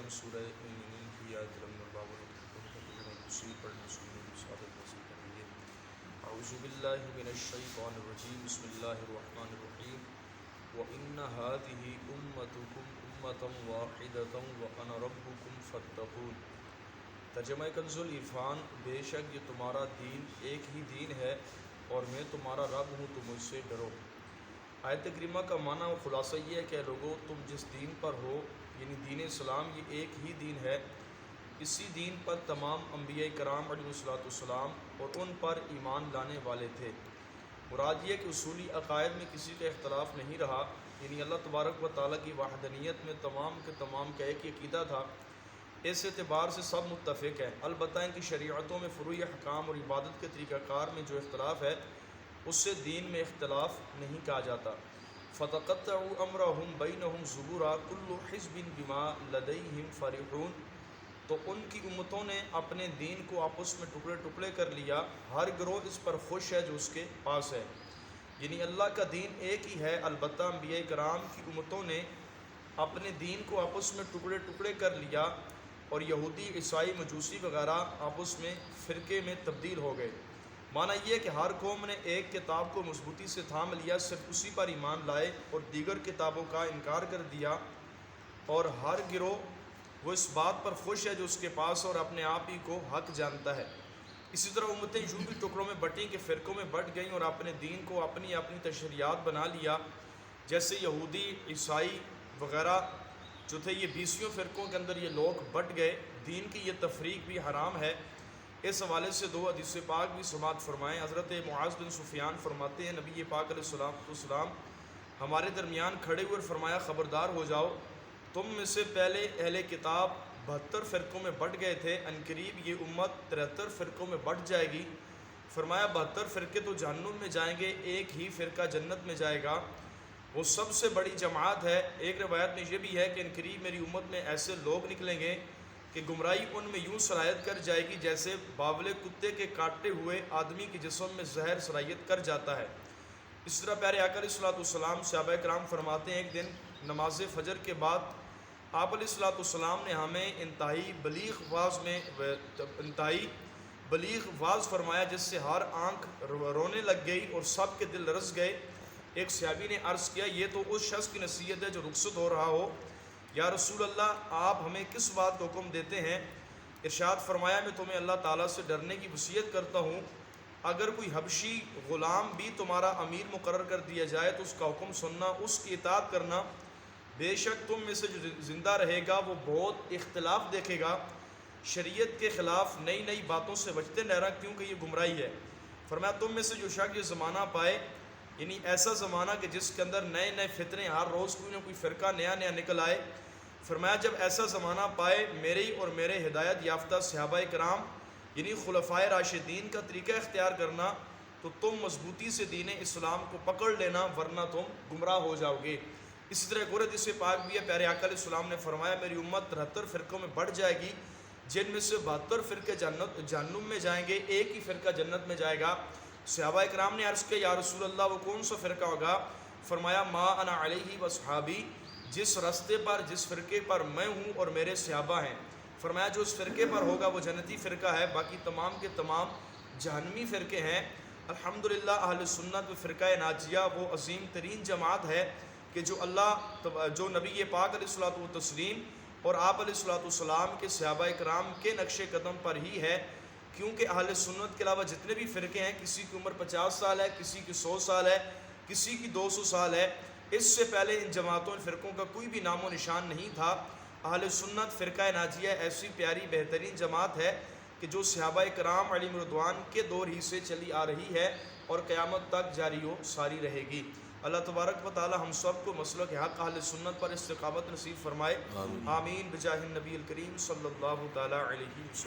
ہم سورہ مومنین کی آیت نمبر 52 تفسیر پڑھنے سننے کی سعادت حاصل کریں گے۔ اعوذ باللہ من الشیطان الرجیم، بسم اللہ الرحمن الرحیم۔ وَإِنَّ هَٰذِهِ أُمَّتُكُمْ أُمَّةً وَاحِدَةً وَأَنَا رَبُّكُمْ فَاتَّقُونِ۔ ترجمہ کنز العرفان، بے شک یہ تمہارا دین ایک ہی دین ہے اور میں تمہارا رب ہوں، تو مجھ سے ڈرو۔ آیت کریمہ کا معنی و خلاصہ یہ ہے کہ لوگوں، تم جس دین پر ہو، یعنی دین اسلام، یہ ایک ہی دین ہے۔ اسی دین پر تمام انبیاء کرام علیہ السلام اور ان پر ایمان لانے والے تھے۔ مراد یہ کہ اصولی عقائد میں کسی کا اختلاف نہیں رہا، یعنی اللہ تبارک و تعالیٰ کی وحدانیت میں تمام کے تمام کا ایک ہی عقیدہ تھا۔ اس اعتبار سے سب متفق ہیں، البتہ ان کی شریعتوں میں فروعی احکام اور عبادت کے طریقہ کار میں جو اختلاف ہے، اس سے دین میں اختلاف نہیں کہا جاتا۔ فَتَقَطَّعُوا أَمْرَهُمْ بَيْنَهُمْ زُبُرًا كُلُّ حِزْبٍ بِمَا لَدَيْهِمْ فَرِحُونَ۔ تو ان کی امتوں نے اپنے دین کو آپس میں ٹکڑے ٹکڑے کر لیا، ہر گروہ اس پر خوش ہے جو اس کے پاس ہے۔ یعنی اللہ کا دین ایک ہی ہے، البتہ انبیاء کرام کی امتوں نے اپنے دین کو آپس میں ٹکڑے ٹکڑے کر لیا، اور یہودی، عیسائی، مجوسی وغیرہ آپس میں فرقے میں تبدیل ہو گئے۔ معنی یہ ہے کہ ہر قوم نے ایک کتاب کو مضبوطی سے تھام لیا، صرف اسی پر ایمان لائے اور دیگر کتابوں کا انکار کر دیا، اور ہر گروہ وہ اس بات پر خوش ہے جو اس کے پاس اور اپنے آپ ہی کو حق جانتا ہے۔ اسی طرح امتیں یوں بھی ٹکڑوں میں بٹیں کہ فرقوں میں بٹ گئیں اور اپنے دین کو اپنی اپنی تشریعات بنا لیا، جیسے یہودی، عیسائی وغیرہ جو تھے، یہ 20 فرقوں کے اندر یہ لوگ بٹ گئے۔ دین کی یہ تفریق بھی حرام ہے۔ اس حوالے سے 2 حدیث پاک بھی سماعت فرمائیں۔ حضرت معاذ بن سفیان فرماتے ہیں، نبی پاک علیہ السلام ہمارے درمیان کھڑے ہوئے اور فرمایا، خبردار ہو جاؤ، تم میں سے پہلے اہل کتاب 72 فرقوں میں بٹ گئے تھے، عنقریب یہ امت 73 فرقوں میں بٹ جائے گی۔ فرمایا 72 فرقے تو جہنم میں جائیں گے، ایک ہی فرقہ جنت میں جائے گا، وہ سب سے بڑی جماعت ہے۔ ایک روایت میں یہ بھی ہے کہ عنقریب میری امت میں ایسے لوگ نکلیں گے کہ گمراہی ان میں یوں سرایت کر جائے گی جیسے باولے کتے کے کاٹے ہوئے آدمی کے جسم میں زہر سرایت کر جاتا ہے۔ اس طرح پیارے آقا علیہ السلام، صحابہ کرام فرماتے ہیں، ایک دن نماز فجر کے بعد آپ علیہ السلام نے ہمیں انتہائی بلیغ واعظ فرمایا، جس سے ہر آنکھ رونے لگ گئی اور سب کے دل لرز گئے۔ ایک صحابی نے عرض کیا، یہ تو اس شخص کی نصیحت ہے جو رخصت ہو رہا ہو، یا رسول اللہ آپ ہمیں کس بات کا حکم دیتے ہیں؟ ارشاد فرمایا، میں تمہیں اللہ تعالیٰ سے ڈرنے کی وصیت کرتا ہوں، اگر کوئی حبشی غلام بھی تمہارا امیر مقرر کر دیا جائے تو اس کا حکم سننا، اس کی اطاعت کرنا، بے شک تم میں سے جو زندہ رہے گا وہ بہت اختلاف دیکھے گا، شریعت کے خلاف نئی نئی باتوں سے بچتے رہنا، کیونکہ یہ گمراہی ہے۔ فرمایا تم میں سے جو شخص یہ زمانہ پائے، یعنی ایسا زمانہ کہ جس کے اندر نئے نئے فتنے، ہر روز کوئی نہ کوئی فرقہ نیا نکل آئے، فرمایا جب ایسا زمانہ پائے، میری اور میرے ہدایت یافتہ صحابہ کرام یعنی خلفائے راشدین کا طریقہ اختیار کرنا، تو تم مضبوطی سے دین اسلام کو پکڑ لینا، ورنہ تم گمراہ ہو جاؤ گے۔ اسی طرح ایک اور حدیث پاک بھی ہے، پیارے آقا علیہ السلام نے فرمایا، میری امت 73 فرقوں میں بڑھ جائے گی، جن میں سے 72 فرقے جہنم میں جائیں گے، ایک ہی فرقہ جنت میں جائے گا۔ صحابہ کرام نے عرض کیا، یا رسول اللہ وہ کون سا فرقہ ہوگا؟ فرمایا، ما انا علیہ واصحابی، جس راستے پر، جس فرقے پر میں ہوں اور میرے صحابہ ہیں۔ فرمایا جو اس فرقے پر ہوگا وہ جنتی فرقہ ہے، باقی تمام کے تمام جہنمی فرقے ہیں۔ الحمدللہ اہل سنت و فرقہ ناجیہ وہ عظیم ترین جماعت ہے کہ جو نبی پاک علیہ السلام اور آپ علیہ السلام کے صحابہ کرام کے نقش قدم پر ہی ہے، کیونکہ اہل سنت کے علاوہ جتنے بھی فرقے ہیں، کسی کی عمر 50 سال ہے، کسی کی 100 سال ہے، کسی کی 200 سال ہے، اس سے پہلے ان جماعتوں ان فرقوں کا کوئی بھی نام و نشان نہیں تھا۔ اہل سنت فرقہ ناجیہ ایسی پیاری بہترین جماعت ہے کہ جو صحابہ کرام علیہم رضوان کے دور ہی سے چلی آ رہی ہے اور قیامت تک جاری و ساری رہے گی۔ اللہ تبارک و تعالی ہم سب کو مسلک حق اہل سنت پر استقامت نصیب فرمائے، آمین بجاہ النبی الکریم صلی اللہ تعالی علیہ وسلم۔